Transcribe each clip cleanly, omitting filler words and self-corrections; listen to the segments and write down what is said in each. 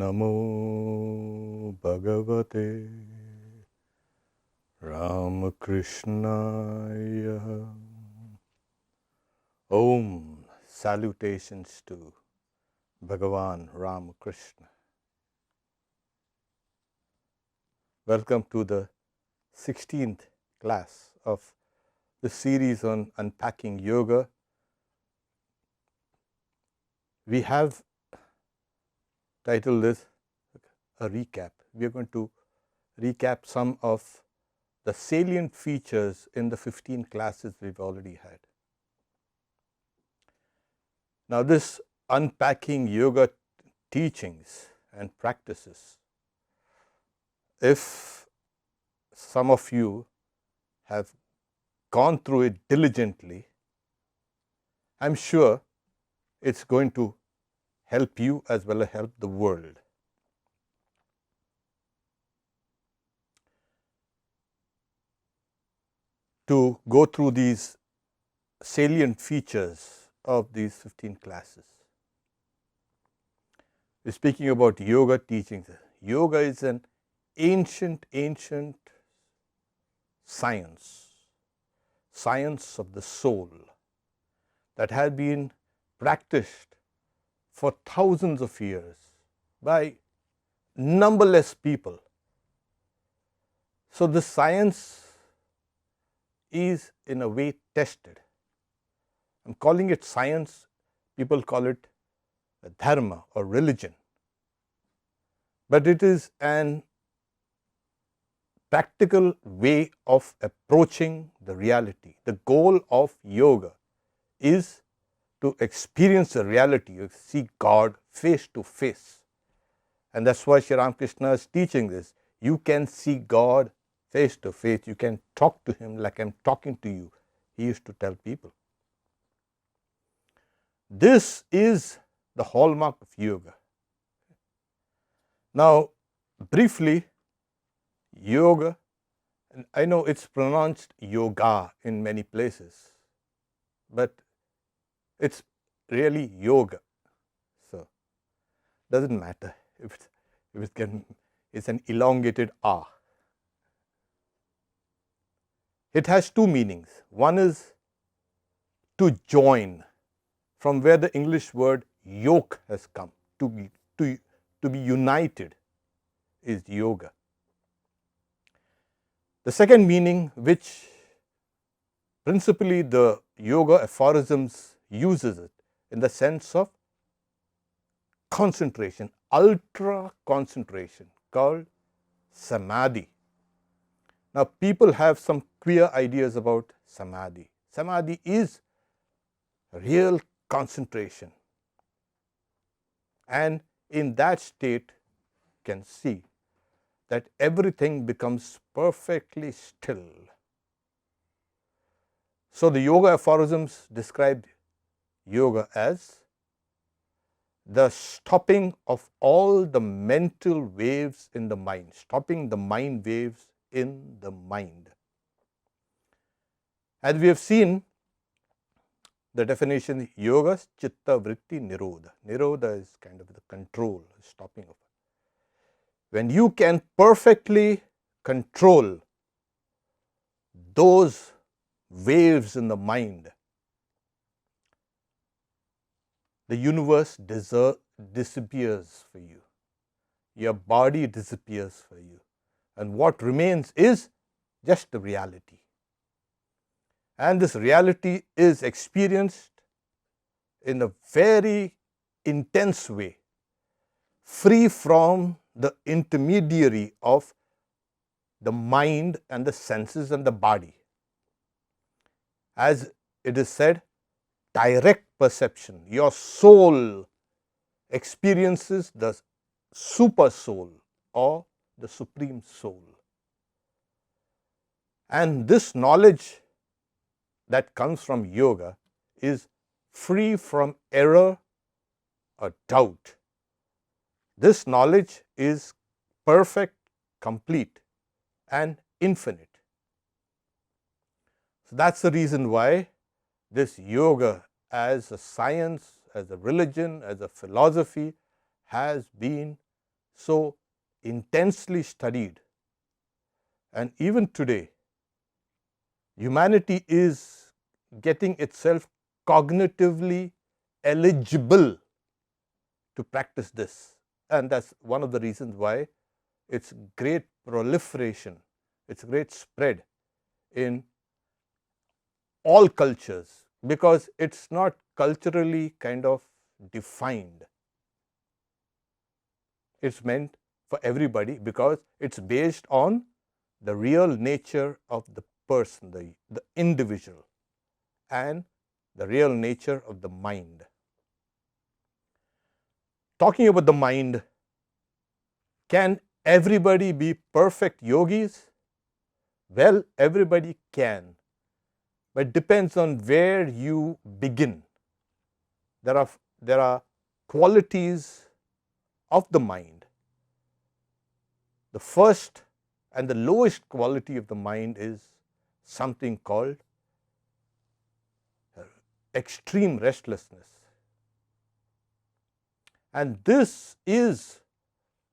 Namo Bhagavate Ramakrishna. Om. Salutations to Bhagavan Ramakrishna. Welcome to the 16th class of the series on Unpacking Yoga. We have titled this a recap. We are going to recap some of the salient features in the 15 classes we've already had. Now, this Unpacking Yoga teachings and practices, if some of you have gone through it diligently, I'm sure it's going to help you as well as help the world. To go through these salient features of these 15 classes. We're speaking about yoga teachings. Yoga is an ancient science of the soul that had been practiced for thousands of years by numberless people. So this science is in a way tested. I'm calling it science, people call it dharma or religion. But it is an practical way of approaching the reality. The goal of yoga is to experience the reality, you see God face to face. And that's why Sri Ramakrishna is teaching this. You can see God face to face. You can talk to Him like I'm talking to you. He used to tell people. This is the hallmark of yoga. Now, briefly, yoga, and I know it's pronounced yoga in many places, but it's really yoga. So, doesn't matter if it's an elongated R. It has two meanings. One is to join, from where the English word yoke has come. To be united is yoga. The second meaning, which principally the yoga aphorisms uses it in the sense of concentration, ultra concentration, called samadhi. Now, people have some queer ideas about samadhi. Samadhi is real concentration, and in that state can see that everything becomes perfectly still. So the yoga aphorisms describe yoga as the stopping of all the mental waves in the mind, stopping the mind waves in the mind. As we have seen, the definition, yoga chitta vritti nirodha. Nirodha is kind of the control, stopping of it. When you can perfectly control those waves in the mind, the universe disappears for you. Your body disappears for you. And what remains is just the reality. And this reality is experienced in a very intense way, free from the intermediary of the mind and the senses and the body. As it is said, direct perception. Your soul experiences the super soul or the supreme soul. And this knowledge that comes from yoga is free from error or doubt. This knowledge is perfect, complete, and infinite. So that's the reason why this yoga as a science, as a religion, as a philosophy has been so intensely studied, and even today humanity is getting itself cognitively eligible to practice this. And that's one of the reasons why it's great proliferation, it's great spread in all cultures, because it's not culturally kind of defined. It's meant for everybody because it's based on the real nature of the person, the individual, and the real nature of the mind. Talking about the mind, can everybody be perfect yogis? Well, everybody can, but it depends on where you begin. There are qualities of the mind. The first and the lowest quality of the mind is something called extreme restlessness. And this is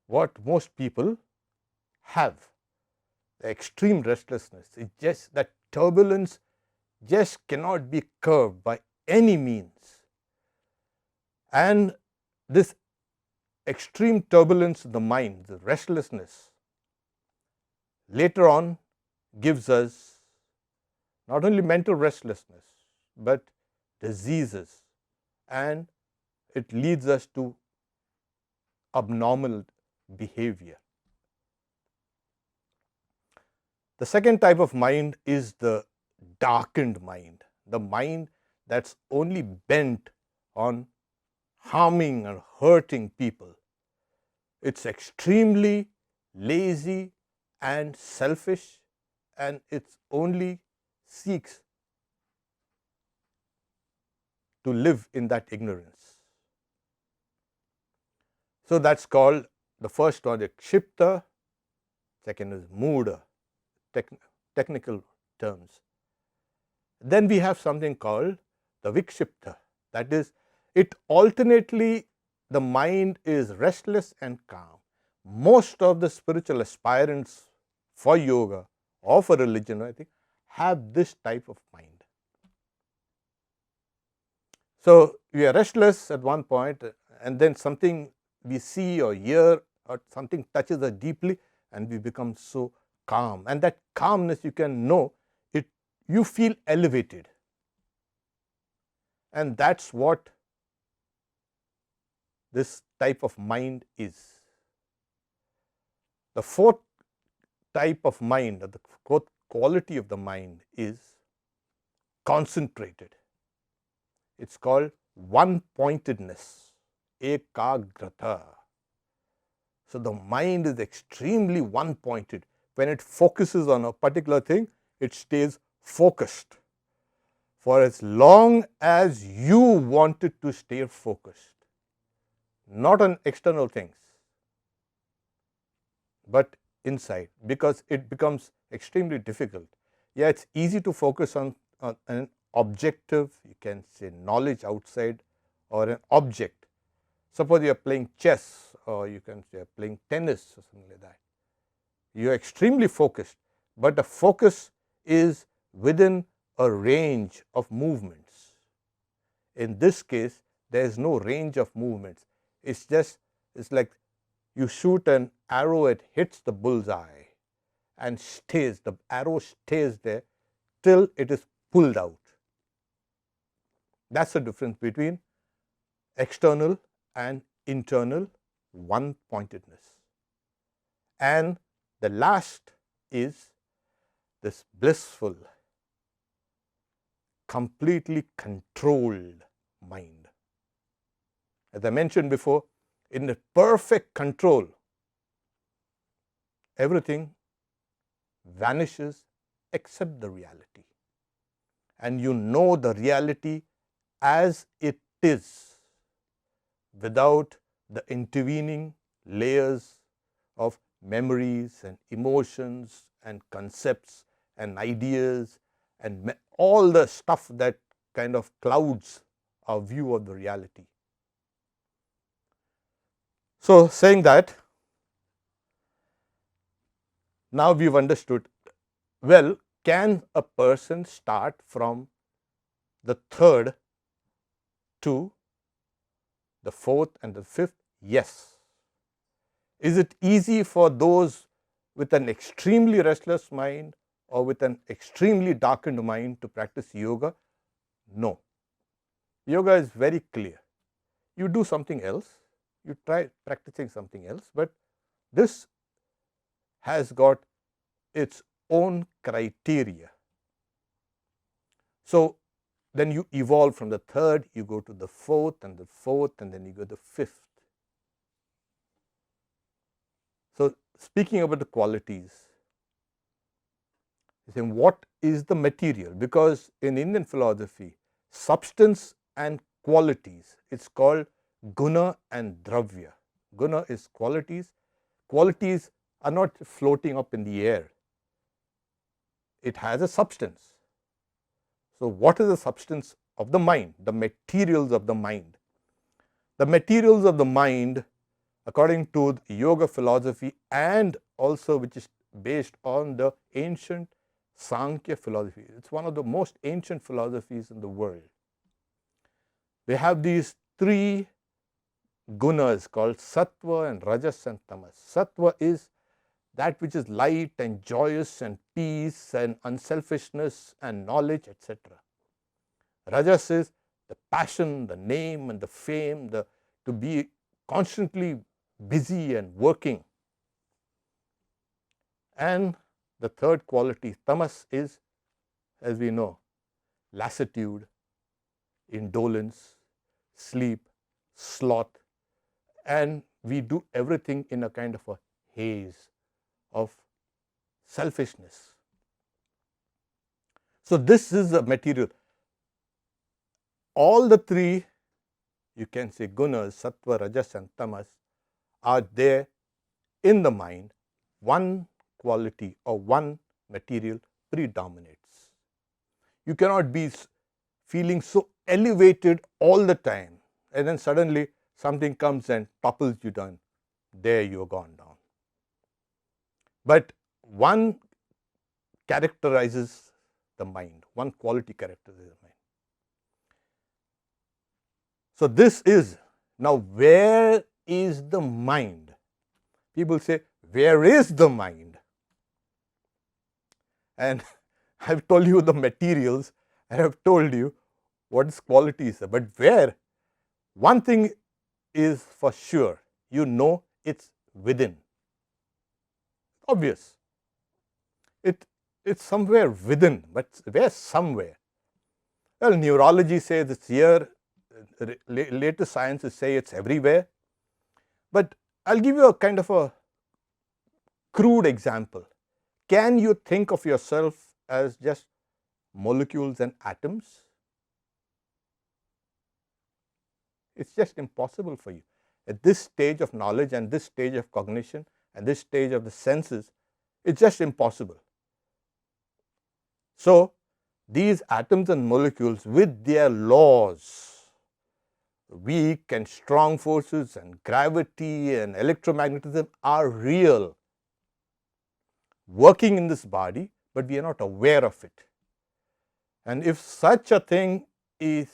what most people have, the extreme restlessness. It's just that turbulence just cannot be curbed by any means. And this extreme turbulence of the mind, the restlessness, later on gives us not only mental restlessness, but diseases, and it leads us to abnormal behavior. The second type of mind is the darkened mind, the mind that's only bent on harming and hurting people. It's extremely lazy and selfish, and it only seeks to live in that ignorance. So that's called, the first one is kshipta, second is mood, technical terms. Then we have something called the vikshipta, that is, it alternately, the mind is restless and calm. Most of the spiritual aspirants for yoga or for religion, I think, have this type of mind. So we are restless at one point, and then something we see or hear or something touches us deeply, and we become so calm. And that calmness, you can know it, you feel elevated. And that's what this type of mind is. The fourth type of mind, or the fourth quality of the mind, is concentrated. It's called one-pointedness, ekagrata. So the mind is extremely one-pointed. When it focuses on a particular thing, it stays focused for as long as you want it to stay focused, not on external things, but inside, because it becomes extremely difficult. Yeah, it's easy to focus on an objective, you can say knowledge outside, or an object. Suppose you are playing chess, or you can say playing tennis or something like that. You are extremely focused, but the focus is within a range of movements. In this case, there is no range of movements. It's like you shoot an arrow, it hits the bullseye and stays, the arrow stays there till it is pulled out. That's the difference between external and internal one-pointedness. And the last is this blissful, completely controlled mind. As I mentioned before, in the perfect control, everything vanishes except the reality. And you know the reality as it is, without the intervening layers of memories and emotions and concepts and ideas and all the stuff that kind of clouds our view of the reality. So saying that, Now we have understood, well, can a person start from the third to the fourth and the fifth? Yes. Is it easy for those with an extremely restless mind or with an extremely darkened mind to practice yoga? No. Yoga is very clear. You do something else, you try practicing something else, but this has got its own criteria. So then you evolve from the third, you go to the fourth, and then you go to the fifth. So speaking about the qualities, saying what is the material? Because in Indian philosophy, substance and qualities, it's called guna and dravya. Guna is qualities. Qualities are not floating up in the air. It has a substance. So what is the substance of the mind? The materials of the mind. The materials of the mind, according to the yoga philosophy, and also which is based on the ancient Sankhya philosophy. It's one of the most ancient philosophies in the world. They have these three gunas called sattva and rajas and tamas. Sattva is that which is light and joyous and peace and unselfishness and knowledge, etc. Rajas is the passion, the name and the fame, to be constantly busy and working. And the third quality, tamas, is, as we know, lassitude, indolence, sleep, sloth, and we do everything in a kind of a haze of selfishness. So this is the material. All the three, you can say gunas, sattva, rajas and tamas, are there in the mind. One quality or one material predominates. You cannot be feeling so elevated all the time and then suddenly something comes and topples you down. There you are gone down. But one characterizes the mind, one quality characterizes the mind. So this is, now where is the mind? People say, where is the mind? And I have told you the materials, I have told you what its qualities are, but where? One thing is for sure, you know it's within. Obvious. It's somewhere within, but where? Somewhere. Well, neurology says it's here, latest sciences say it's everywhere. But I'll give you a kind of a crude example. Can you think of yourself as just molecules and atoms? It's just impossible for you. At this stage of knowledge and this stage of cognition and this stage of the senses, it's just impossible. So these atoms and molecules with their laws, weak and strong forces and gravity and electromagnetism are real, working in this body, but we are not aware of it. And if such a thing is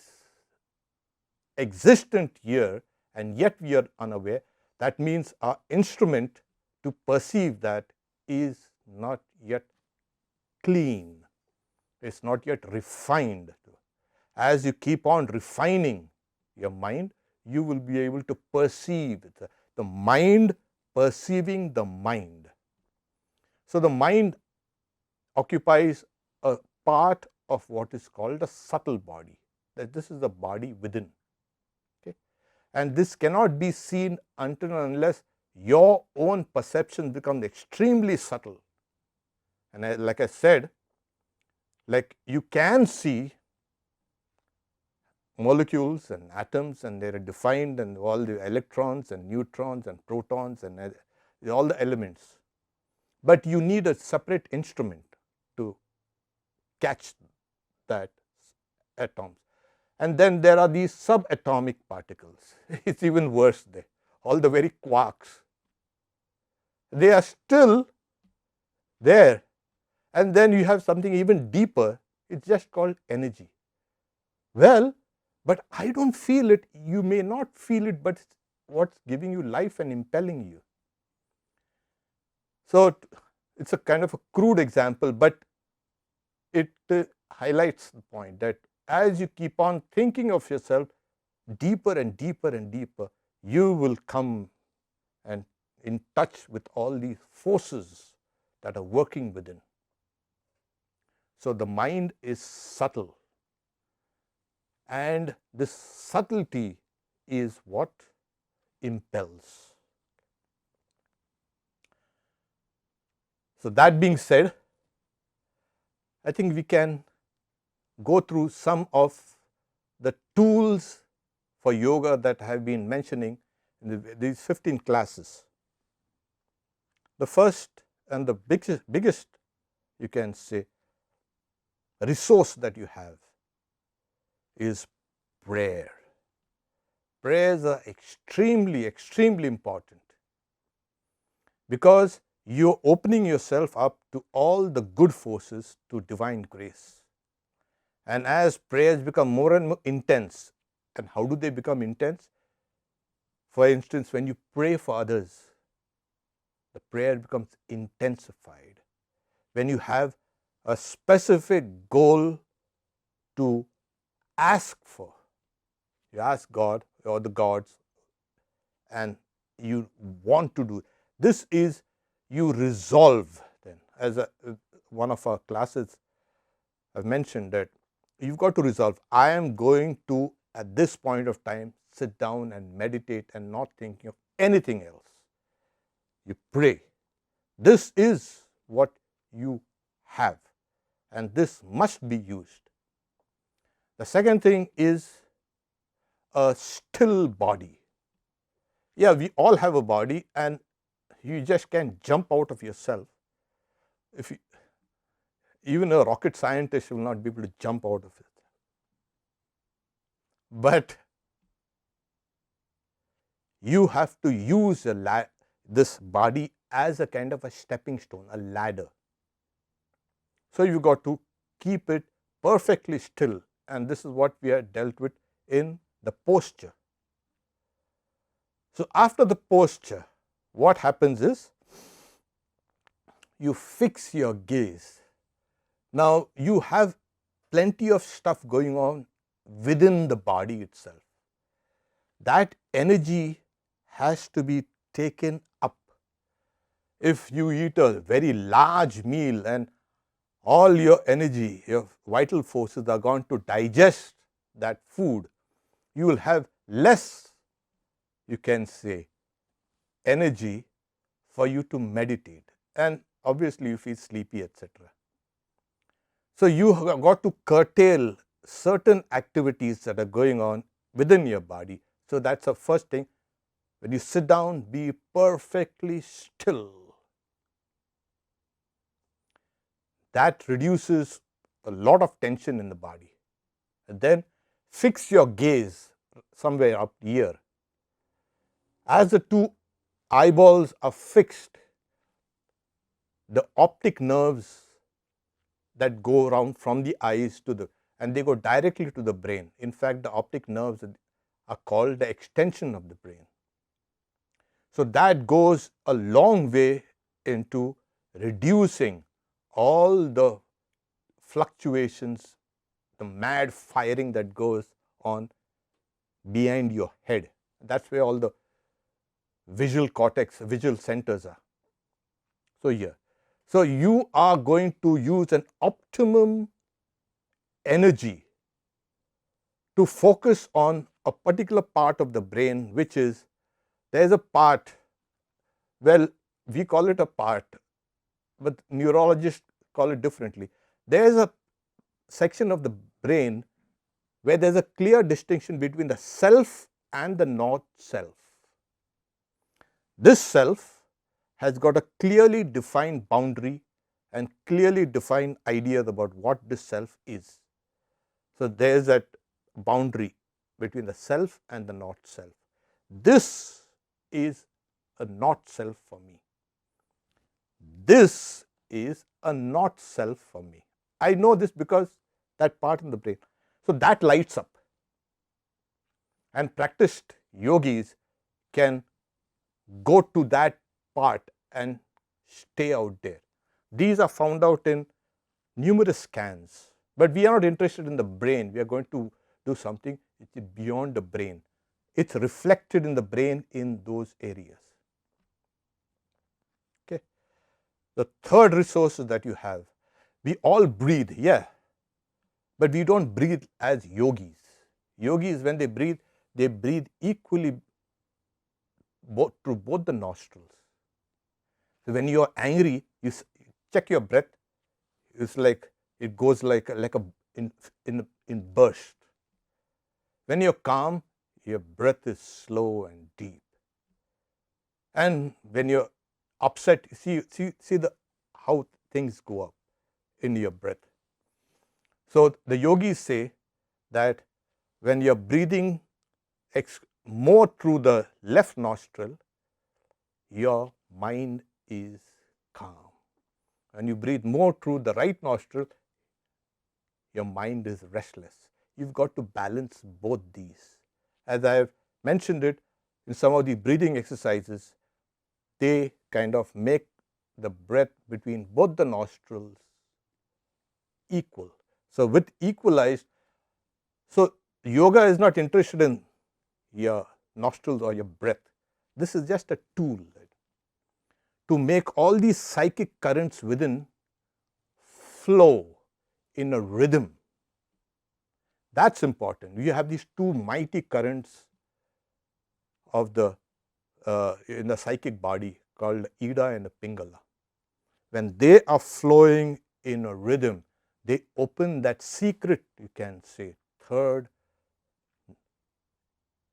existent here and yet we are unaware, that means our instrument to perceive that is not yet clean, it's not yet refined. As you keep on refining your mind, you will be able to perceive the mind perceiving the mind. So the mind occupies a part of what is called a subtle body, that this is the body within. Okay? And this cannot be seen until and unless your own perception becomes extremely subtle. And like I said, like you can see molecules and atoms and they are defined and all the electrons and neutrons and protons and all the elements. But you need a separate instrument to catch that atoms. And then there are these subatomic particles. It's even worse there. All the very quarks. They are still there. And then you have something even deeper, it's just called energy. Well, but I don't feel it. You may not feel it, but it's what's giving you life and impelling you. So it's a kind of a crude example, but it highlights the point that as you keep on thinking of yourself deeper and deeper and deeper, you will come and in touch with all these forces that are working within. So the mind is subtle, and this subtlety is what impels. So that being said, I think we can go through some of the tools for yoga that I have been mentioning in these 15 classes. The first and the biggest, you can say, resource that you have is prayer. Prayers are extremely, extremely important, because you're opening yourself up to all the good forces, to divine grace. And as prayers become more and more intense, and how do they become intense? For instance, when you pray for others, the prayer becomes intensified. When you have a specific goal to ask for, you ask God or the gods, and you want to do this, is you resolve. Then, as one of our classes I've mentioned, that you've got to resolve. I am going to, at this point of time, sit down and meditate and not thinking of anything else. You pray. This is what you have, and this must be used. The second thing is a still body. Yeah, we all have a body, and you just can't jump out of yourself. If you, even a rocket scientist will not be able to jump out of it. But you have to use this body as a kind of a stepping stone, a ladder. So you got to keep it perfectly still, and this is what we have dealt with in the posture. So after the posture, what happens is you fix your gaze. Now you have plenty of stuff going on within the body itself. That energy has to be taken up. If you eat a very large meal and all your energy, your vital forces are going to digest that food, you will have less, you can say, energy for you to meditate, and obviously you feel sleepy, etc. So you have got to curtail certain activities that are going on within your body. So that's the first thing. When you sit down, be perfectly still. That reduces a lot of tension in the body. And then fix your gaze somewhere up here. As the two eyeballs are fixed, the optic nerves that go around from the eyes to the, and they go directly to the brain. In fact, the optic nerves are called the extension of the brain. So that goes a long way into reducing all the fluctuations, the mad firing that goes on behind your head. That's where all the visual cortex, visual centers are. So here, so you are going to use an optimum energy to focus on a particular part of the brain, which is, there is a part, well, we call it a part, but neurologists call it differently. There is a section of the brain where there is a clear distinction between the self and the not self. This self has got a clearly defined boundary and clearly defined ideas about what this self is. So there is that boundary between the self and the not self. This is a not self for me. This is a not self for me. I know this because that part in the brain. So that lights up. And practiced yogis can go to that part and stay out there. These are found out in numerous scans. But we are not interested in the brain. We are going to do something which is beyond the brain. It's reflected in the brain in those areas. Okay. The third resource that you have, we all breathe, yeah, but we don't breathe as yogis. Yogis, when they breathe equally through both the nostrils. So when you are angry, you check your breath. It's like it goes like a in burst. When you're calm, your breath is slow and deep. And when you're upset, see how things go up in your breath. So the yogis say that when you're breathing more through the left nostril, your mind is calm. When you breathe more through the right nostril, your mind is restless. You've got to balance both these. As I have mentioned it in some of the breathing exercises, they kind of make the breath between both the nostrils equal. So with equalized, so yoga is not interested in your nostrils or your breath. This is just a tool to make all these psychic currents within flow in a rhythm. That's important. You have these two mighty currents of the in the psychic body called Ida and the Pingala. When they are flowing in a rhythm, they open that secret, you can say, third.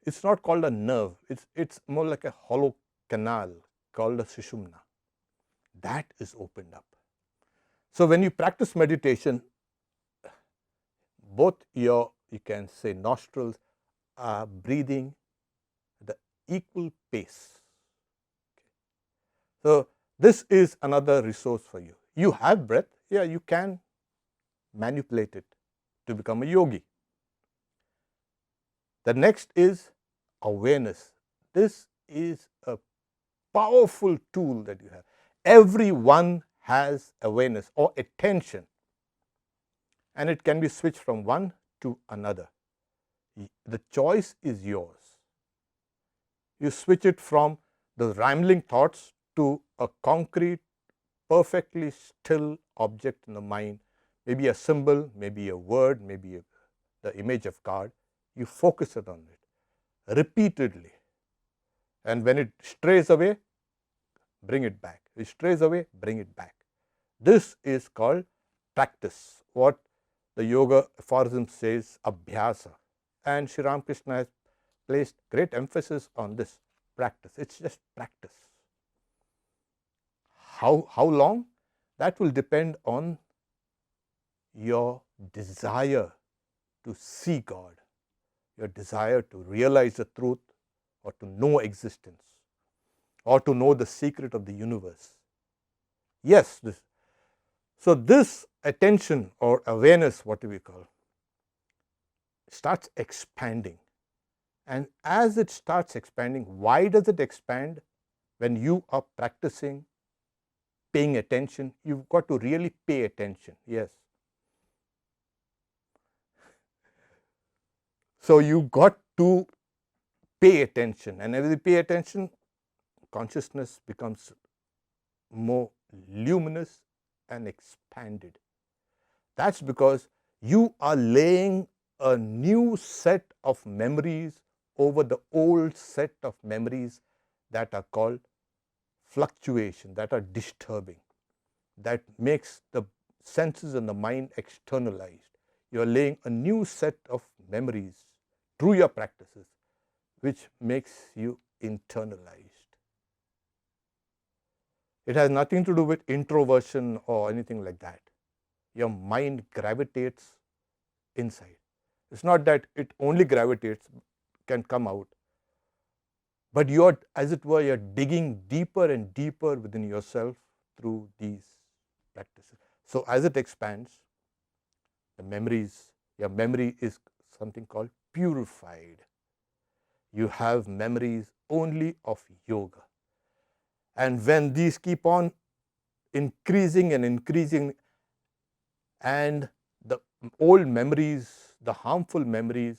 It's not called a nerve. It's more like a hollow canal called a Sushumna. That is opened up. So when you practice meditation, both you can say, nostrils are breathing at the equal pace. So this is another resource for you. You have breath, yeah, you can manipulate it to become a yogi. The next is awareness. This is a powerful tool that you have. Everyone has awareness or attention, and it can be switched from one to another. The choice is yours. You switch it from the rambling thoughts to a concrete, perfectly still object in the mind, maybe a symbol, maybe a word, maybe the image of God. You focus it on it repeatedly, and when it strays away, bring it back. It strays away, bring it back. This is called practice. What the yoga aphorism says, abhyasa. And Sri Ramakrishna has placed great emphasis on this practice. It's just practice. How long? That will depend on your desire to see God, your desire to realize the truth, or to know existence, or to know the secret of the universe. Yes, so this attention or awareness, what do we call, starts expanding. And as it starts expanding, why does it expand? When you are practicing paying attention, you've got to really pay attention. Yes. So you got to pay attention, and as you pay attention, consciousness becomes more luminous and expanded. That's because you are laying a new set of memories over the old set of memories that are called fluctuation, that are disturbing, that makes the senses and the mind externalized. You are laying a new set of memories through your practices, which makes you internalized. It has nothing to do with introversion or anything like that. Your mind gravitates inside. It's not that it only gravitates, can come out, but you're, as it were, you're digging deeper and deeper within yourself through these practices. So as it expands, your memory is something called purified. You have memories only of yoga. And when these keep on increasing and increasing, and the old memories, the harmful memories,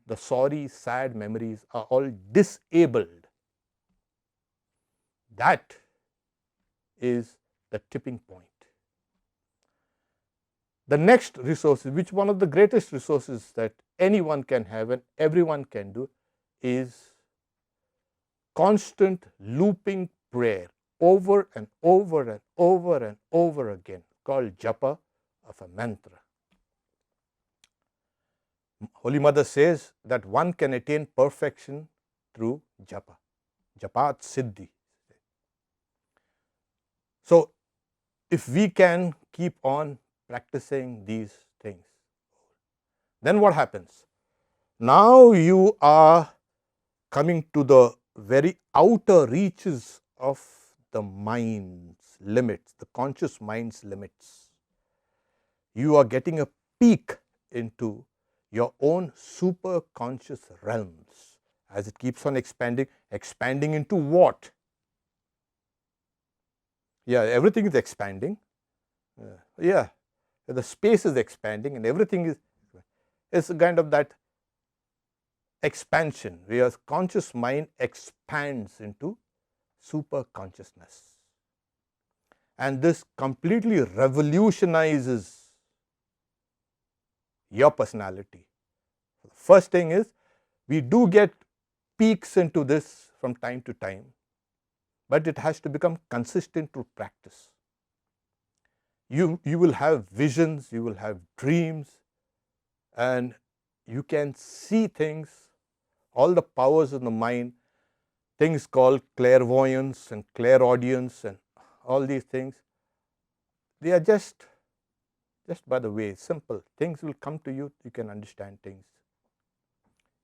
the sorry, sad memories are all disabled, that is the tipping point. The next resource, which one of the greatest resources that anyone can have and everyone can do, is constant looping prayer over and over and over and over again, called japa of a mantra. Holy Mother says that one can attain perfection through japa. Japat siddhi. So if we can keep on practicing these things, then what happens? Now you are coming to the very outer reaches of the mind's limits, the conscious mind's limits. You are getting a peek into your own super conscious realms as it keeps on expanding. Expanding into what? Yeah, everything is expanding. Yeah, the space is expanding and everything is, it's kind of that expansion where conscious mind expands into super consciousness. And this completely revolutionizes your personality. The first thing is, we do get peeks into this from time to time, but it has to become consistent through practice. You will have visions, you will have dreams, and you can see things, all the powers in the mind, things called clairvoyance and clairaudience and all these things. They are just by the way, simple. Things will come to you, you can understand things.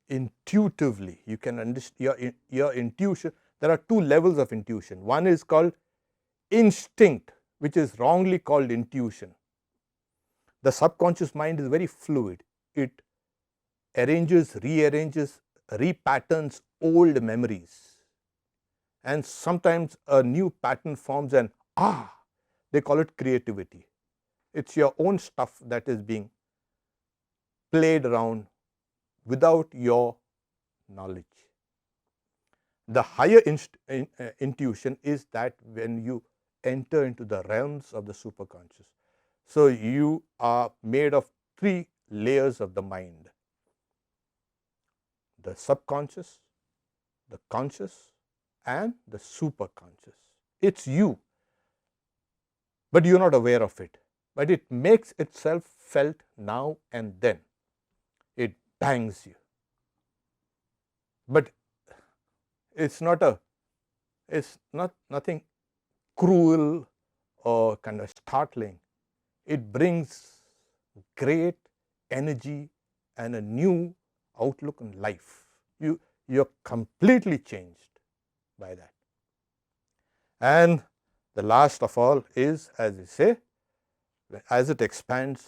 Intuitively, you can understand your intuition. There are two levels of intuition. One is called instinct, which is wrongly called intuition. The subconscious mind is very fluid. It arranges, rearranges, repatterns old memories. And sometimes a new pattern forms and they call it creativity. It's your own stuff that is being played around without your knowledge. The higher intuition is that when you enter into the realms of the superconscious. So you are made of three layers of the mind: the subconscious, the conscious, and the superconscious. It's you, but you're not aware of it. But it makes itself felt now and then. It bangs you. But it's nothing cruel or kind of startling. It brings great energy and a new outlook on life. You're completely changed by that. And the last of all is, as we say, as it expands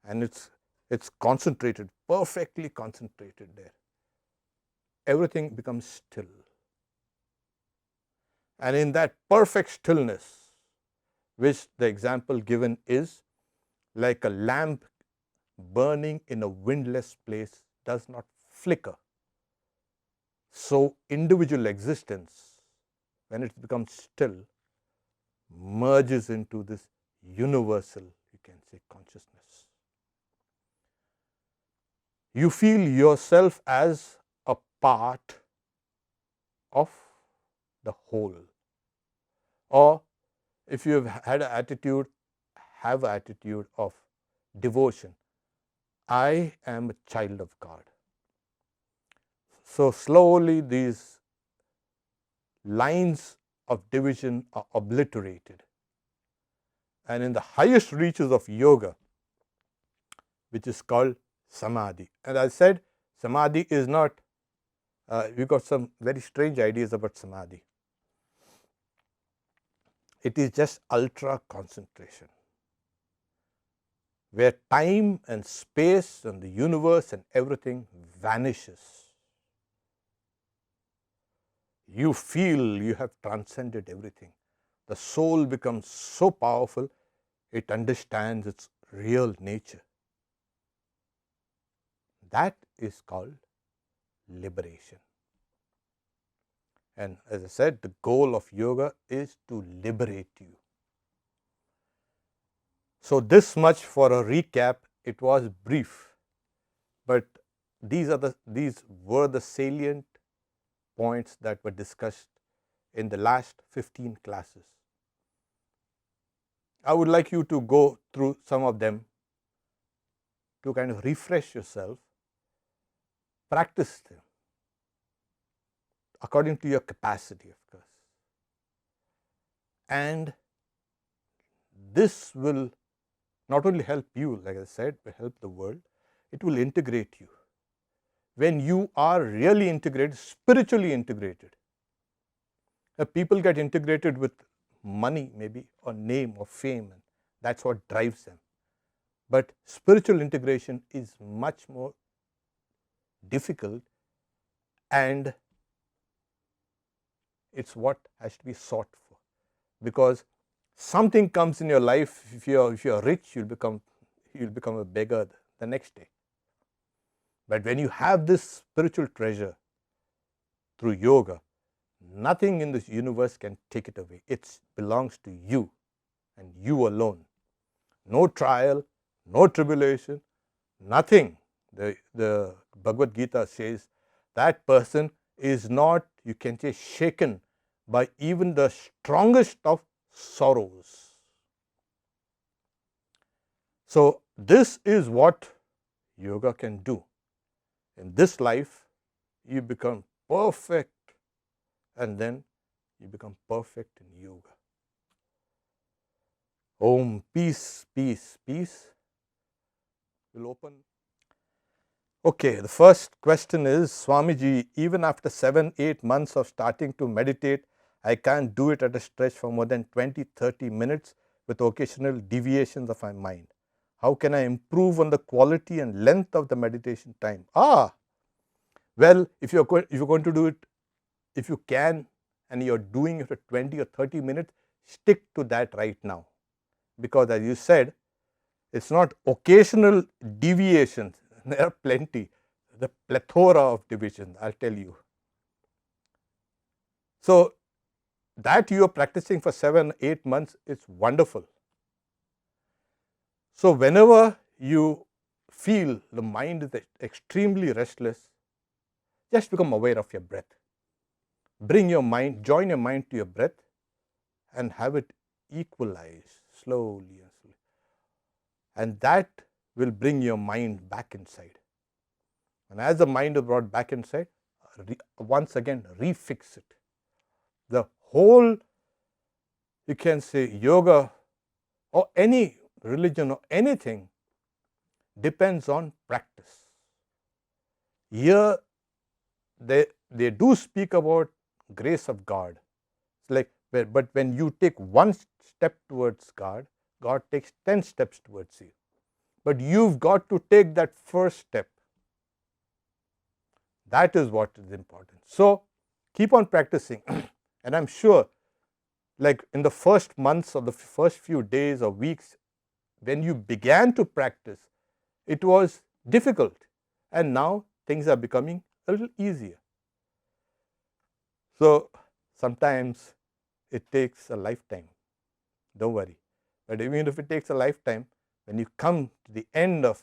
and it's concentrated, perfectly concentrated there, everything becomes still. And in that perfect stillness, which the example given is like a lamp burning in a windless place, does not flicker. So individual existence, when it becomes still, merges into this universal, you can say, consciousness. You feel yourself as a part of the whole. Or if you have had an attitude, have an attitude of devotion. I am a child of God. So slowly these lines of division are obliterated. And in the highest reaches of yoga, which is called samadhi. And I said samadhi is not, we got some very strange ideas about samadhi. It is just ultra concentration, where time and space and the universe and everything vanishes. You feel you have transcended everything. The soul becomes so powerful, it understands its real nature. That is called liberation. And as I said, the goal of yoga is to liberate you. So this much for a recap. It was brief, but these were the salient points that were discussed in the last 15 classes. I would like you to go through some of them to kind of refresh yourself, practice them according to your capacity, of course. And this will not only help you, like I said, but help the world. It will integrate you. When you are really integrated, spiritually integrated, people get integrated with money maybe, or name or fame, and that's what drives them. But spiritual integration is much more difficult, and it's what has to be sought for, because something comes in your life. If you're rich, you'll become a beggar the next day. But when you have this spiritual treasure through yoga, nothing in this universe can take it away. It belongs to you and you alone. No trial, no tribulation, nothing. The Bhagavad Gita says that person is not, you can say, shaken by even the strongest of sorrows. So this is what yoga can do. In this life, you become perfect, and then you become perfect in yoga. Om, peace, peace, peace. We'll open. Okay, the first question is, Swamiji, even after 7-8 months of starting to meditate, I can't do it at a stretch for more than 20-30 minutes with occasional deviations of my mind. How can I improve on the quality and length of the meditation time? Well, if you're going to do it, if you can, and you're doing it for 20 or 30 minutes, stick to that right now. Because as you said, it's not occasional deviations. There are plenty, the plethora of divisions, I'll tell you. So that you are practicing for 7-8 months, it's wonderful. So whenever you feel the mind is extremely restless, just become aware of your breath. Bring your mind, join your mind to your breath, and have it equalize slowly and slowly. And that will bring your mind back inside. And as the mind is brought back inside, once again refix it. The whole, you can say, yoga or any religion or anything depends on practice. Here they do speak about grace of God. It's like, but when you take one step towards God, God takes 10 steps towards you. But you've got to take that first step. That is what is important. So keep on practicing. And I'm sure, like in the first months or the first few days or weeks, when you began to practice, it was difficult. And now things are becoming a little easier. So sometimes it takes a lifetime. Don't worry. But even if it takes a lifetime, when you come to the end of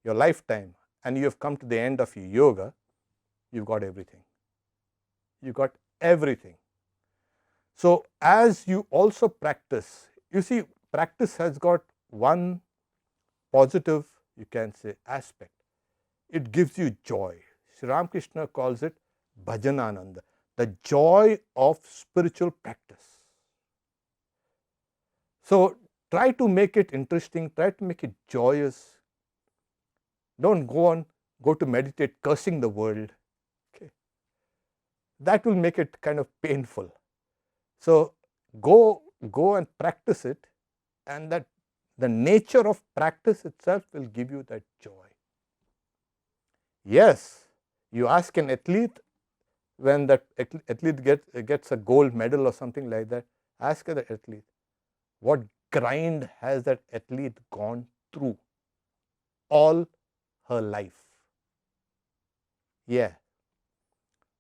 your lifetime and you have come to the end of your yoga, you've got everything. You got everything. So as you also practice, you see, practice has got one positive, you can say, aspect. It gives you joy. Sri Ramakrishna calls it bhajanananda, the joy of spiritual practice. So try to make it interesting, try to make it joyous. Don't go to meditate cursing the world. Okay. That will make it kind of painful. So go go and practice it, and that the nature of practice itself will give you that joy. Yes, you ask an athlete, when that athlete gets a gold medal or something like that, ask the athlete, what grind has that athlete gone through all her life? Yeah.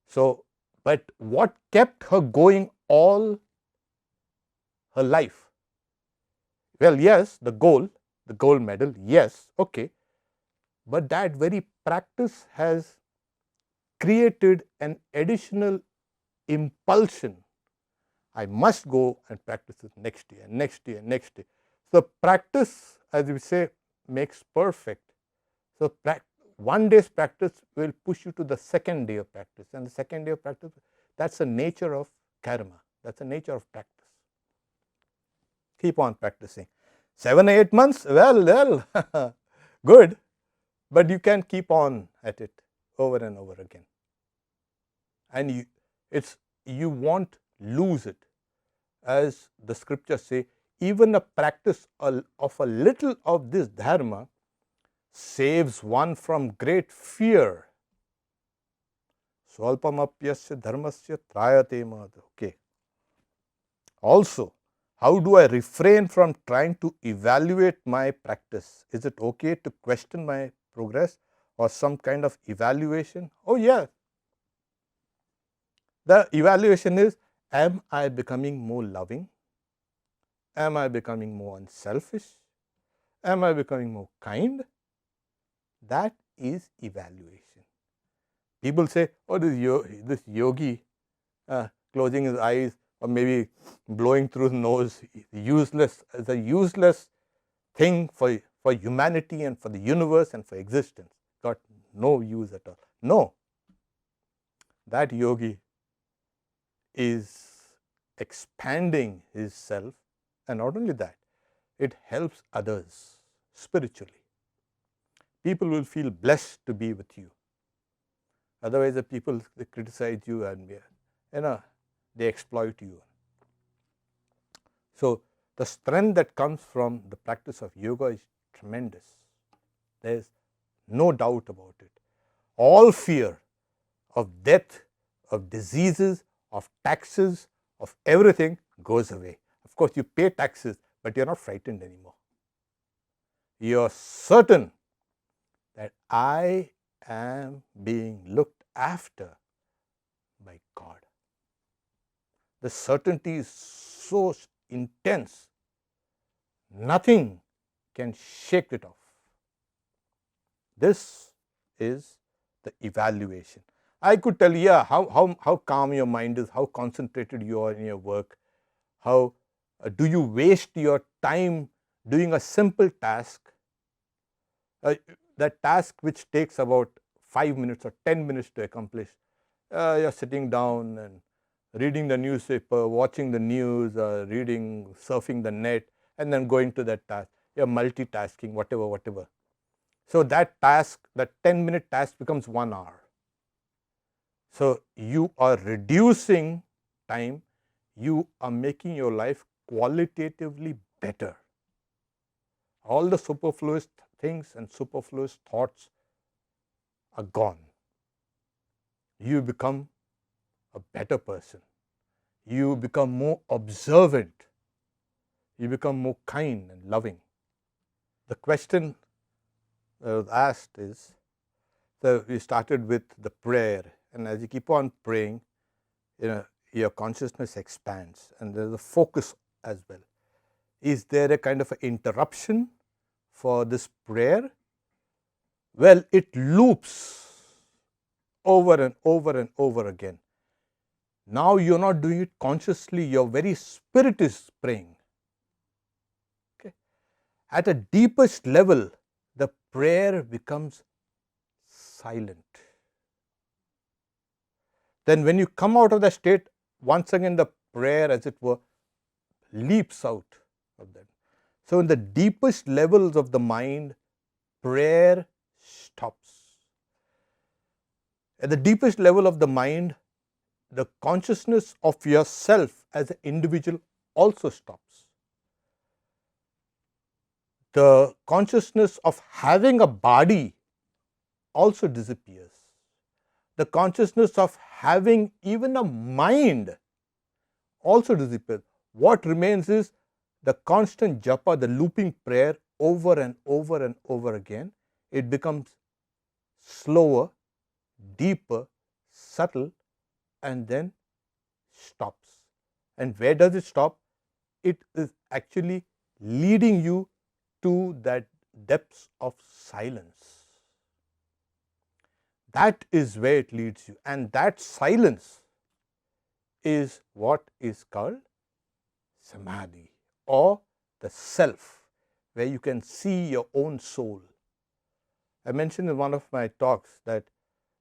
So, but what kept her going all her life? Well, yes, the gold medal, yes, okay. But that very practice has created an additional impulsion. I must go and practice it next year, next year, next year. So practice, as we say, makes perfect. So one day's practice will push you to the second day of practice, and the second day of practice, that's the nature of karma. That's the nature of practice. Keep on practicing. 7 or 8 months, well, good, but you can keep on at it over and over again, and you won't lose it. As the scriptures say, even a practice of a little of this dharma saves one from great fear. Swalpamapyasya dharmasya trayate madha. Okay. Also, how do I refrain from trying to evaluate my practice? Is it okay to question my progress or some kind of evaluation? Oh, yeah. The evaluation is, am I becoming more loving? Am I becoming more unselfish? Am I becoming more kind? That is evaluation. People say, oh, this yogi closing his eyes or maybe blowing through his nose, useless, is a useless thing for humanity and for the universe and for existence. Got no use at all. No. That yogi is expanding his self, and not only that, it helps others spiritually. People will feel blessed to be with you. Otherwise, the people, they criticize you and they exploit you. So the strength that comes from the practice of yoga is tremendous. There is no doubt about it. All fear of death, of diseases, of taxes, of everything goes away. Of course, you pay taxes, but you're not frightened anymore. You're certain that I am being looked after by God. The certainty is so intense, nothing can shake it off. This is the evaluation. I could tell you how calm your mind is, how concentrated you are in your work, how do you waste your time doing a simple task, that task which takes about 5 minutes or 10 minutes to accomplish. You're sitting down and reading the newspaper, watching the news, surfing the net, and then going to that task. You're multitasking, whatever. So that task, that 10-minute task becomes 1 hour. So you are reducing time, you are making your life qualitatively better. All the superfluous things and superfluous thoughts are gone. You become a better person. You become more observant. You become more kind and loving. The question that was asked is, so we started with the prayer, and as you keep on praying, your consciousness expands, and there's a focus as well. Is there a kind of an interruption for this prayer? Well, it loops over and over and over again. Now you're not doing it consciously, your very spirit is praying. Okay. At a deepest level, the prayer becomes silent. Then when you come out of that state, once again the prayer, as it were, leaps out of that. So in the deepest levels of the mind, prayer stops. At the deepest level of the mind, the consciousness of yourself as an individual also stops. The consciousness of having a body also disappears. The consciousness of having even a mind also disappears. What remains is the constant japa, the looping prayer over and over and over again. It becomes slower, deeper, subtle, and then stops. And where does it stop? It is actually leading you to that depths of silence. That is where it leads you, and that silence is what is called samadhi, or the self, where you can see your own soul. I mentioned in one of my talks that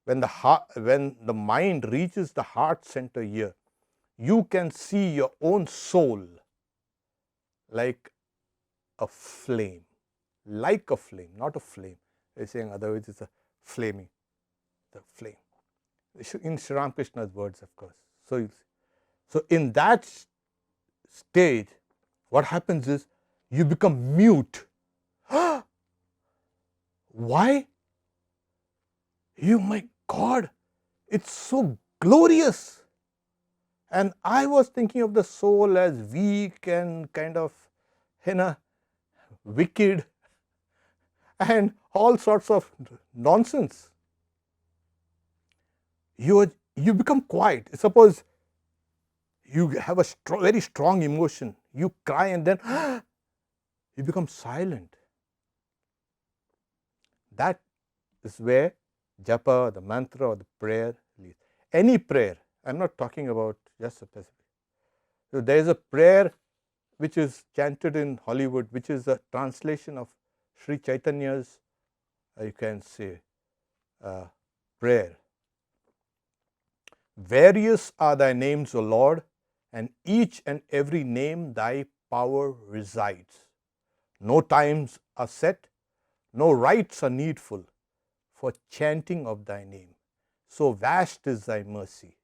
when the mind reaches the heart center here, you can see your own soul like a flame, not a flame. They're saying otherwise it's a flaming, the flame. In Sri Ramakrishna's words, of course. So in that stage, what happens is you become mute. Why? My God, it's so glorious. And I was thinking of the soul as weak and kind of, wicked and all sorts of nonsense. You become quiet. Suppose you have a very strong emotion, you cry, and then you become silent. That is where japa, the mantra, or the prayer leads. Any prayer, I'm not talking about just a specific. So there is a prayer which is chanted in Hollywood, which is a translation of Sri Chaitanya's, you can say, prayer. Various are thy names, O Lord, and each and every name thy power resides. No times are set, no rites are needful for chanting of thy name. So vast is thy mercy.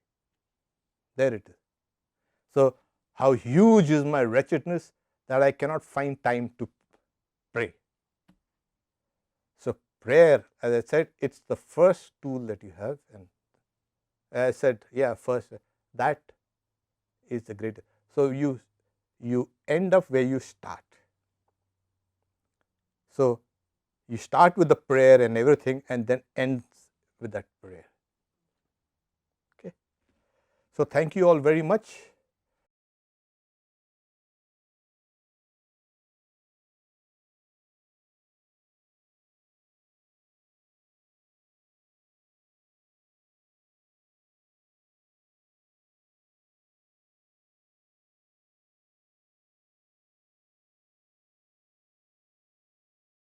There it is. So how huge is my wretchedness that I cannot find time to pray. So prayer, as I said, it's the first tool that you have. And I said, first, that is the greatest. So you end up where you start. So you start with the prayer and everything, and then ends with that prayer. Okay. So thank you all very much.